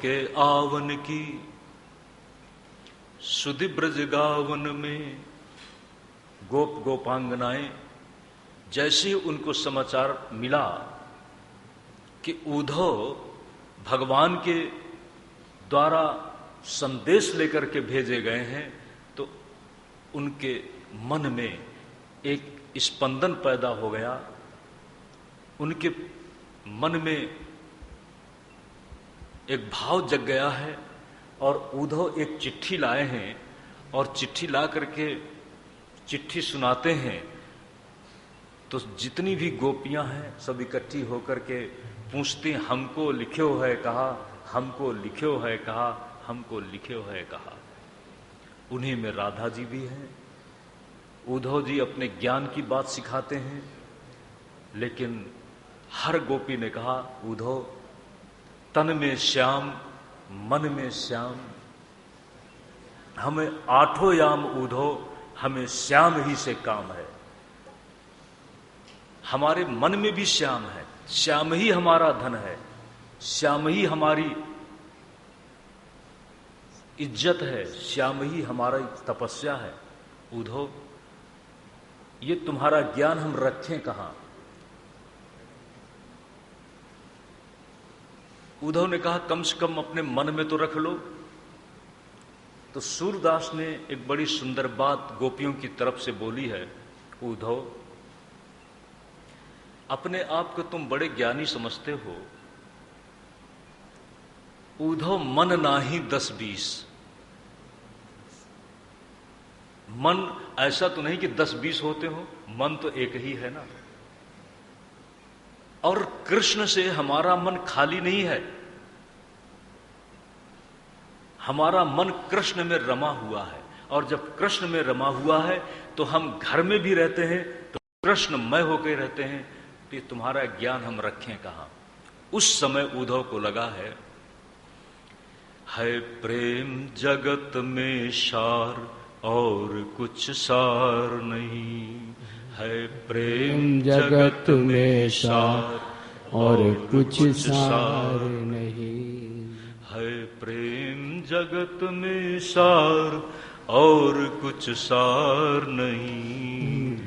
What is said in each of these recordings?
के आवन की सुधि ब्रज गावन में गोप गोपांगनाएं जैसे उनको समाचार मिला कि उद्धव भगवान के द्वारा संदेश लेकर के भेजे गए हैं, तो उनके मन में एक स्पंदन पैदा हो गया। उनके मन में एक भाव जग गया है और उद्धव एक चिट्ठी लाए हैं और चिट्ठी ला करके चिट्ठी सुनाते हैं। तो जितनी भी गोपियां हैं सब इकट्ठी होकर के पूछती, हमको लिख्यो है कहा, हमको लिख्यो है कहा, हमको लिख्यो है कहा। उन्हीं में राधा जी भी हैं। उद्धव जी अपने ज्ञान की बात सिखाते हैं, लेकिन हर गोपी ने कहा, उद्धव तन में श्याम मन में श्याम, हमें आठों याम उद्धव हमें श्याम ही से काम है। हमारे मन में भी श्याम है, श्याम ही हमारा धन है, श्याम ही हमारी इज्जत है, श्याम ही हमारा तपस्या है। उद्धव ये तुम्हारा ज्ञान हम रखें कहां? उद्धव ने कहा, कम से कम अपने मन में तो रख लो। तो सूरदास ने एक बड़ी सुंदर बात गोपियों की तरफ से बोली है, उद्धव अपने आप को तुम बड़े ज्ञानी समझते हो। उद्धव मन नाही 10-20, मन ऐसा तो नहीं कि 10-20 होते हो, मन तो एक ही है ना। और कृष्ण से हमारा मन खाली नहीं है, हमारा मन कृष्ण में रमा हुआ है। और जब कृष्ण में रमा हुआ है तो हम घर में भी रहते हैं तो कृष्णमय होकर रहते हैं। तो ये तुम्हारा ज्ञान हम रखें कहां? उस समय उद्धव को लगा है प्रेम जगत में सार और कुछ सार नहीं, है प्रेम जगत में सार और कुछ सार नहीं, है प्रेम जगत में सार और कुछ सार नहीं,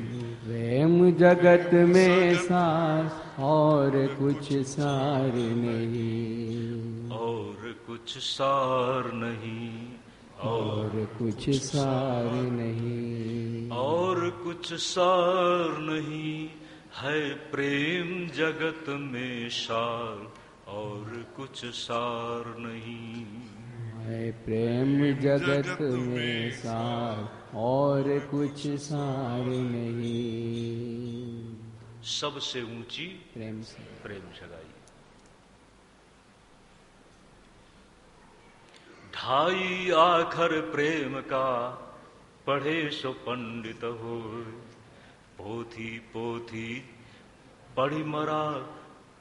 प्रेम जगत में सार और कुछ सार नहीं, और कुछ सार नहीं, और कुछ सार नहीं, और कुछ सार नहीं, है प्रेम जगत में सार और कुछ सार नहीं, है प्रेम जगत में सार और कुछ सार नहीं। सबसे ऊंची प्रेम जगाई। ढाई आखर प्रेम का पढ़े सो पंडित हो, पोथी पोथी पढ़ी मरा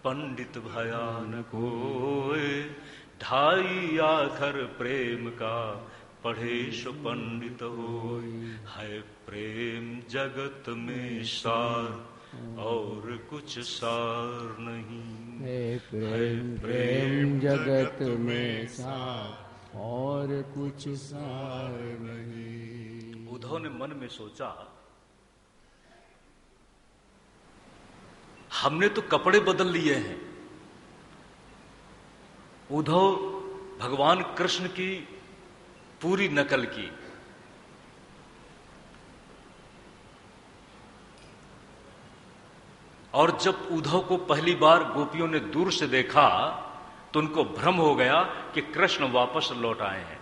पंडित भयानक होए। ढाई आखर प्रेम का पढ़े सो पंडित होए, है प्रेम जगत में सार और कुछ सार नहीं, है प्रेम जगत में सार और कुछ सार नहीं। उद्धव ने मन में सोचा, हमने तो कपड़े बदल लिए हैं। उद्धव भगवान कृष्ण की पूरी नकल की। और जब उद्धव को पहली बार गोपियों ने दूर से देखा तो उनको भ्रम हो गया कि कृष्ण वापस लौट आए हैं।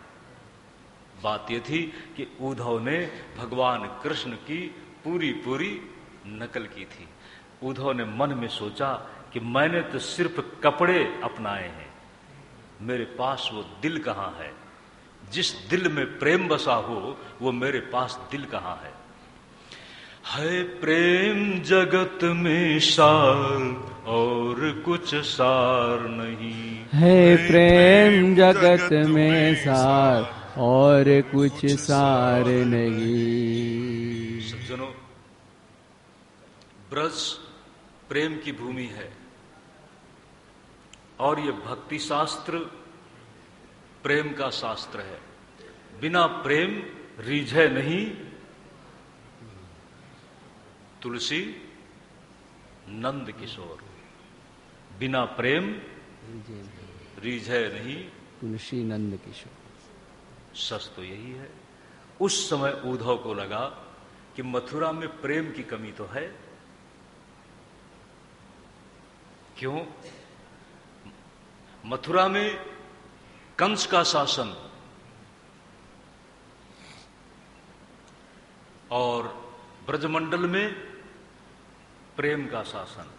बात यह थी कि उद्धव ने भगवान कृष्ण की पूरी नकल की थी। उद्धव ने मन में सोचा कि मैंने तो सिर्फ कपड़े अपनाए हैं, मेरे पास वो दिल कहां है? जिस दिल में प्रेम बसा हो वो मेरे पास दिल कहां है? है प्रेम जगत में सार और कुछ सार नहीं, है प्रेम जगत में सार और कुछ सार नहीं। सज्जनों, ब्रज प्रेम की भूमि है और ये भक्ति शास्त्र प्रेम का शास्त्र है। बिना प्रेम रीझे नहीं तुलसी नंद किशोर। बिना प्रेम रीझे नहीं तुलसी नंद किशोर। सच तो यही है। उस समय उद्धव को लगा कि मथुरा में प्रेम की कमी तो है। क्यों? मथुरा में कंस का शासन और ब्रजमंडल में प्रेम का शासन।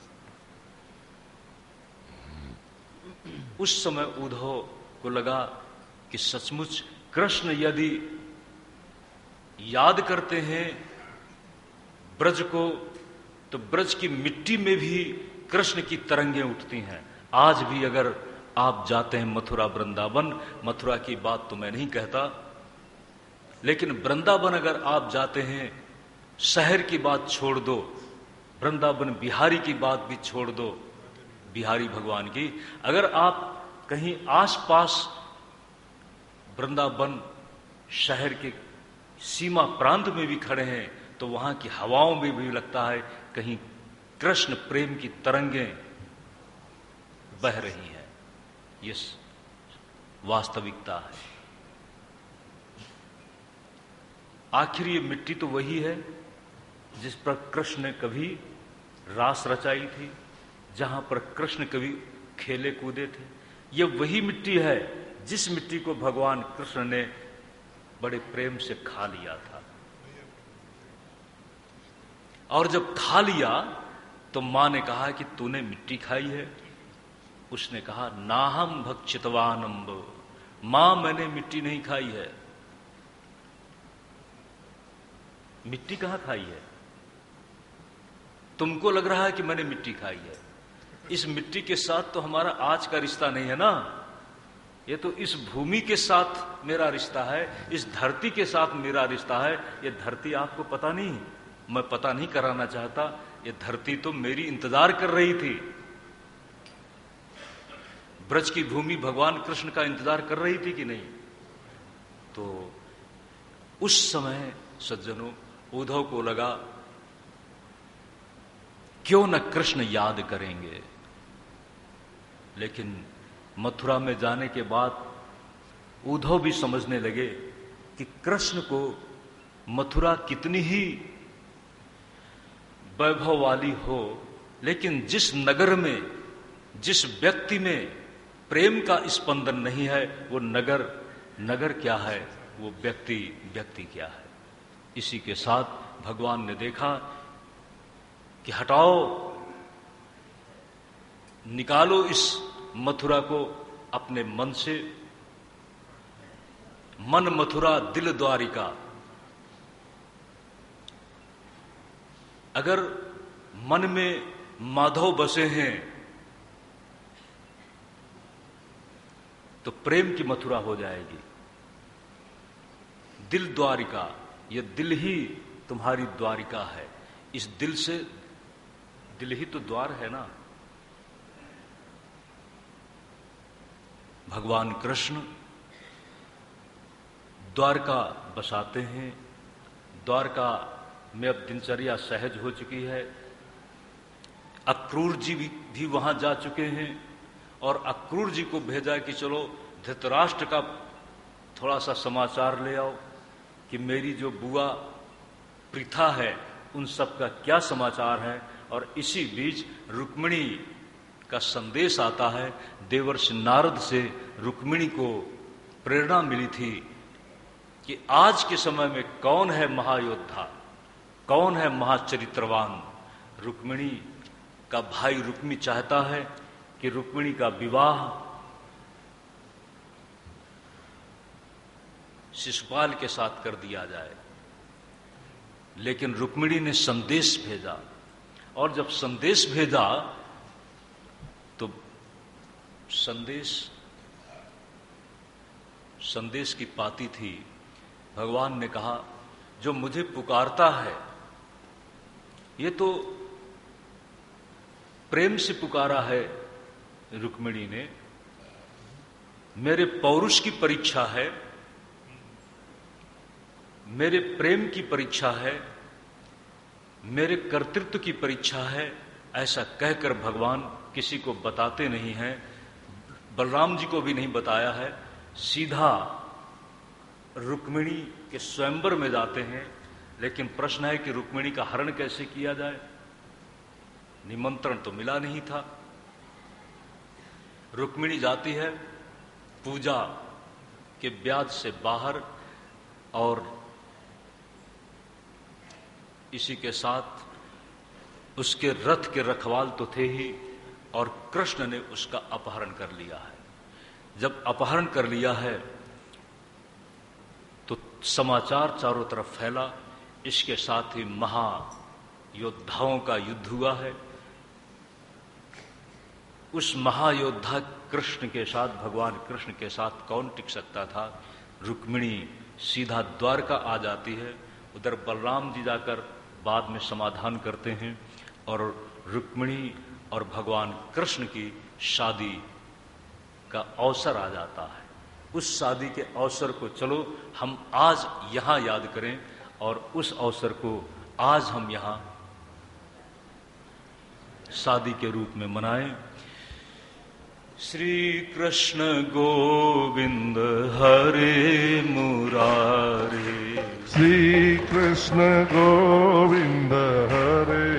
उस समय उद्धव को लगा कि सचमुच कृष्ण यदि याद करते हैं ब्रज को, तो ब्रज की मिट्टी में भी कृष्ण की तरंगें उठती हैं। आज भी अगर आप जाते हैं मथुरा वृंदावन, मथुरा की बात तो मैं नहीं कहता, लेकिन वृंदावन अगर आप जाते हैं, शहर की बात छोड़ दो, वृंदावन बिहारी की बात भी छोड़ दो, बिहारी भगवान की, अगर आप कहीं आसपास वृंदावन शहर के सीमा प्रांत में भी खड़े हैं, तो वहां की हवाओं में भी लगता है कहीं कृष्ण प्रेम की तरंगें बह रही हैं। ये वास्तविकता है। आखिर ये मिट्टी तो वही है जिस पर कृष्ण ने कभी रास रचाई थी, जहां पर कृष्ण कभी खेले कूदे थे। ये वही मिट्टी है जिस मिट्टी को भगवान कृष्ण ने बड़े प्रेम से खा लिया था। और जब खा लिया तो मां ने कहा कि तूने मिट्टी खाई है। उसने कहा नाहम भक्षितवानम्ब, मां मैंने मिट्टी नहीं खाई है। मिट्टी कहां खाई है? तुमको लग रहा है कि मैंने मिट्टी खाई है। इस मिट्टी के साथ तो हमारा आज का रिश्ता नहीं है ना। ये तो इस भूमि के साथ मेरा रिश्ता है, इस धरती के साथ मेरा रिश्ता है। ये धरती आपको पता नहीं, मैं पता नहीं कराना चाहता, ये धरती तो मेरी इंतजार कर रही थी। ब्रज की भूमि भगवान कृष्ण का इंतजार कर रही थी कि नहीं? तो उस समय सज्जनों उद्धव को लगा क्यों न कृष्ण याद करेंगे। लेकिन मथुरा में जाने के बाद उद्धव भी समझने लगे कि कृष्ण को मथुरा कितनी ही वैभव वाली हो, लेकिन जिस नगर में, जिस व्यक्ति में प्रेम का स्पंदन नहीं है, वो नगर क्या है, वो व्यक्ति क्या है। इसी के साथ भगवान ने देखा कि हटाओ, निकालो इस मथुरा को अपने मन से। मन मथुरा दिल द्वारिका। अगर मन में माधव बसे हैं तो प्रेम की मथुरा हो जाएगी। दिल द्वारिका, ये दिल ही तुम्हारी द्वारिका है। इस दिल से, दिल ही तो द्वार है ना। भगवान कृष्ण द्वारका बसाते हैं। द्वारका में अब दिनचर्या सहज हो चुकी है। अक्रूर जी भी वहां जा चुके हैं और अक्रूर जी को भेजा कि चलो धृतराष्ट्र का थोड़ा सा समाचार ले आओ कि मेरी जो बुआ पृथा है उन सब का क्या समाचार है। और इसी बीच रुक्मिणी का संदेश आता है। देवर्षि नारद से रुक्मिणी को प्रेरणा मिली थी कि आज के समय में कौन है महायोद्धा, कौन है महाचरित्रवान। रुक्मिणी का भाई रुक्मी चाहता है कि रुक्मिणी का विवाह शिशुपाल के साथ कर दिया जाए। लेकिन रुक्मिणी ने संदेश भेजा, और जब संदेश भेजा तो संदेश की पाती थी। भगवान ने कहा जो मुझे पुकारता है, ये तो प्रेम से पुकारा है रुक्मिणी ने, मेरे पौरुष की परीक्षा है, मेरे प्रेम की परीक्षा है, मेरे कर्तृत्व की परीक्षा है, ऐसा कहकर भगवान किसी को बताते नहीं हैं। बलराम जी को भी नहीं बताया है, सीधा रुक्मिणी के स्वयंवर में जाते हैं। लेकिन प्रश्न है कि रुक्मिणी का हरण कैसे किया जाए? निमंत्रण तो मिला नहीं था। रुक्मिणी जाती है पूजा के ब्याज से बाहर, और इसी के साथ उसके रथ के रखवाल तो थे ही, और कृष्ण ने उसका अपहरण कर लिया है। जब अपहरण कर लिया है तो समाचार चारों तरफ फैला, इसके साथ ही महायोद्धाओं का युद्ध हुआ है। उस महायोद्धा कृष्ण के साथ, भगवान कृष्ण के साथ कौन टिक सकता था? रुक्मिणी सीधा द्वारका आ जाती है। उधर बलराम जी जाकर बाद में समाधान करते हैं, और रुक्मिणी और भगवान कृष्ण की शादी का अवसर आ जाता है। उस शादी के अवसर को चलो हम आज यहां याद करें, और उस अवसर को आज हम यहां शादी के रूप में मनाएं। श्री कृष्ण गोविंद हरे मुरारे, श्री कृष्ण गोविंद हरे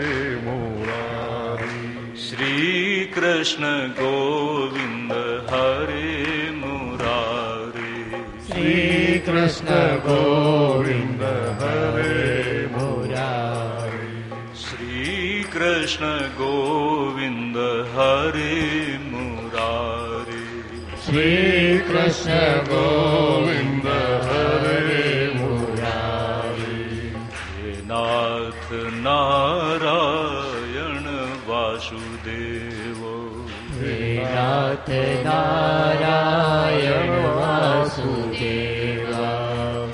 मुरारी, श्री कृष्ण गोविंद हरे मुरारे, श्री कृष्ण गोविंद हरे मुरारी, श्री कृष्ण गोविंद हरे मुरारे, श्री कृष्ण गोविंद हरे मुरारी। हे नाथ नारायण वासुदेव, हे नाथ नारायण वासुदेवा,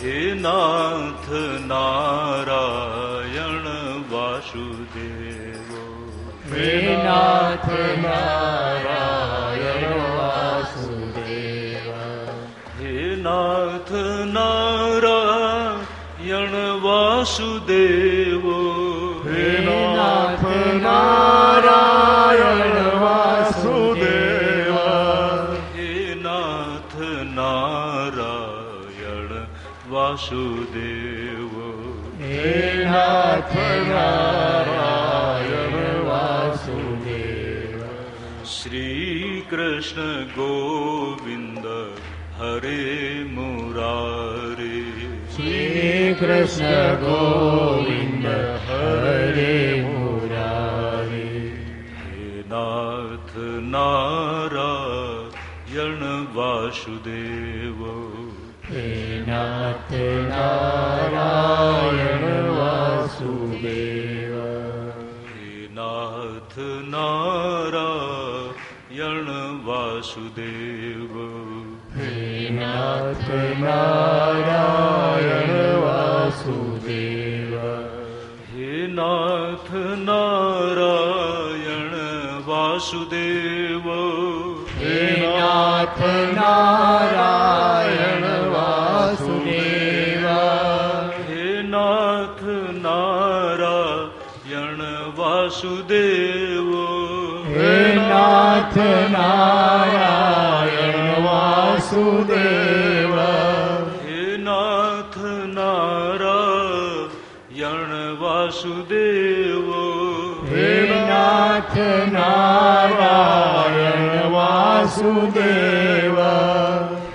हे नाथ नारायण वासुदेव, हे नाथ नारायण वासुदेवा, हे नाथ नारायण वासुदेव, हे नाथ नारायण वासुदेवा, हे नाथ नारायण वासुदेव, हे नाथ नारायण वासुदेवा। श्री कृष्ण गोविंद हरे मुरारे, श्री कृष्ण गोविंद हरे मुरारे, हे नाथ नारायण वासुदेव, हे नाथ नारायण वासुदेवा, हे नाथ नारायण वासुदेव, हे नाथ नारायण वासुदेवा, हे नाथ नारायण वासुदेव, हे नाथ नारायण वासुदेवा, हे नाथ नारायण वासुदेव, हे नाथ नारायण वासुदेवा, हे नाथ नारायण वासुदेव, हे नाथ नारायण वासुदेवा,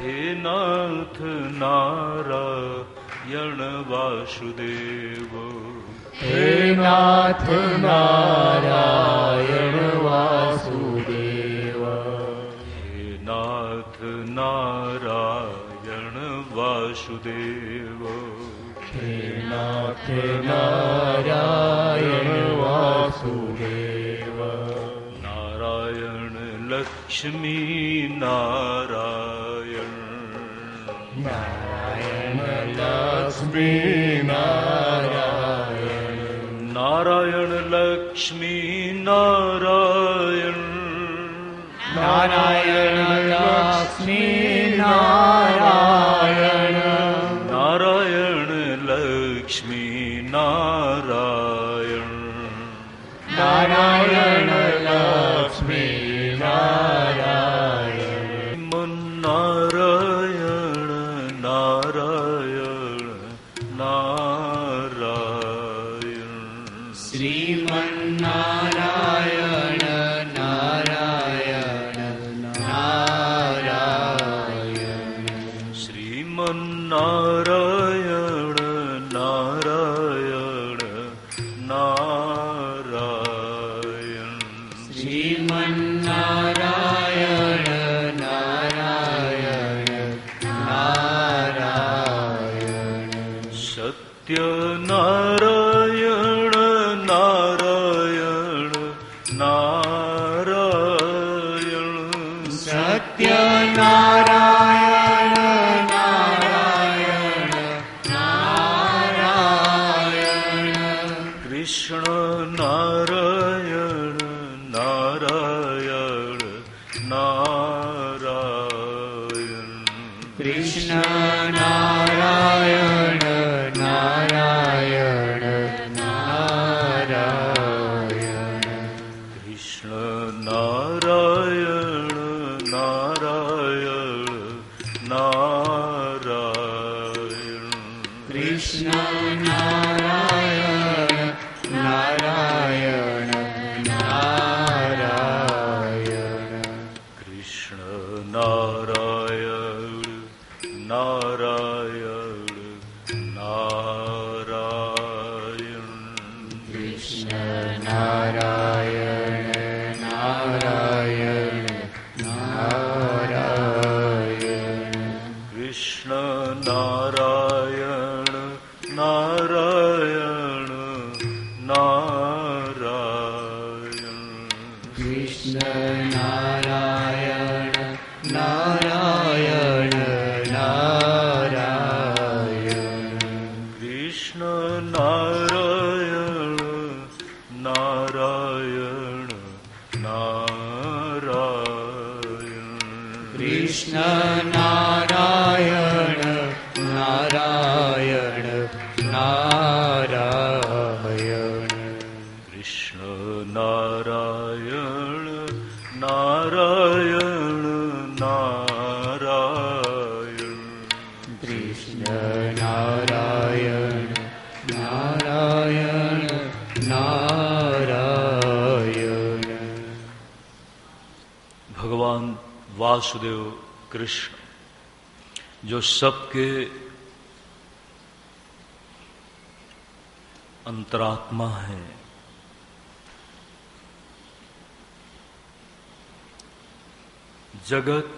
हे नाथ नारायण वासुदेव, हे नाथ नारायण वासुदेवा, हे नाथ नारायण वासुदेव, हे नाथ नारायण वासुदेवा, नारायण लक्ष्मी नारायण, नारायण लक्ष्मी नारायण, नारायण लक्ष्मी नारायण, नारायण लक्ष्मी नारायण नारायण नारायण श्रीमन्नारायण नारायण नारायण श्रीमन्नारायण नारायण नारायण श्रीमन्नारायण नारायण नारायण सत्यनारायण नारायण नारायण सत्यनारायण नारायण नारायण कृष्ण नारायण नारायण नारायण कृष्ण नारायण नारायण नारायण कृष्ण नारायण नारायण नारायण कृष्ण नारायण नारायण नारायण कृष्ण नारायण नारायण नारायण कृष्ण नारायण नारायण नारायण कृष्ण नारायण नारायण नारायण कृष्ण नारायण नारायण नारायण कृष्ण नारायण नारायण नारायण कृष्ण नारायण नारायण नारायण कृष्ण नारायण नारायण नारायण कृष्ण नारायण नारायण नारायण भगवान वासुदेव कृष्ण जो सबके अंतरात्मा है, जगत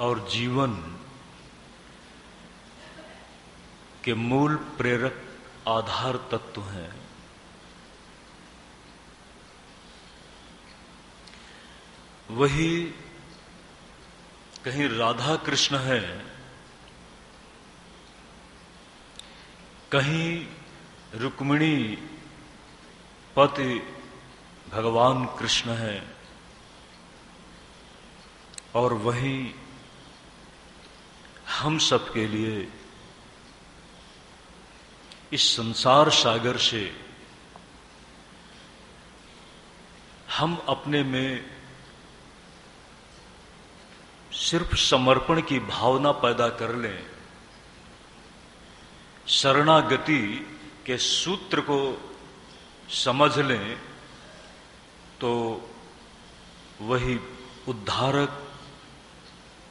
और जीवन के मूल प्रेरक आधार तत्व हैं। वही कहीं राधा कृष्ण है, कहीं रुक्मिणी पति भगवान कृष्ण है, और वही हम सब के लिए इस संसार सागर से हम अपने में सिर्फ समर्पण की भावना पैदा कर लें, शरणागति के सूत्र को समझ लें, तो वही उद्धारक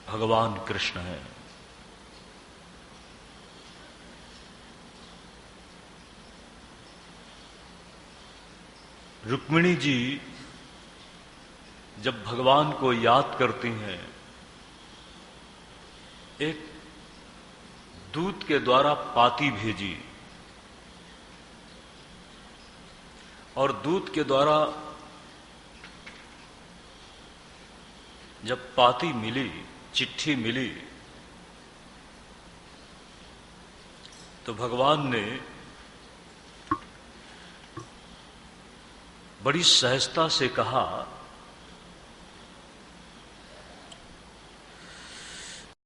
भगवान कृष्ण है। रुक्मिणी जी जब भगवान को याद करती हैं, एक दूत के द्वारा पाती भेजी, और दूत के द्वारा जब पाती मिली, चिट्ठी मिली, तो भगवान ने बड़ी सहजता से कहा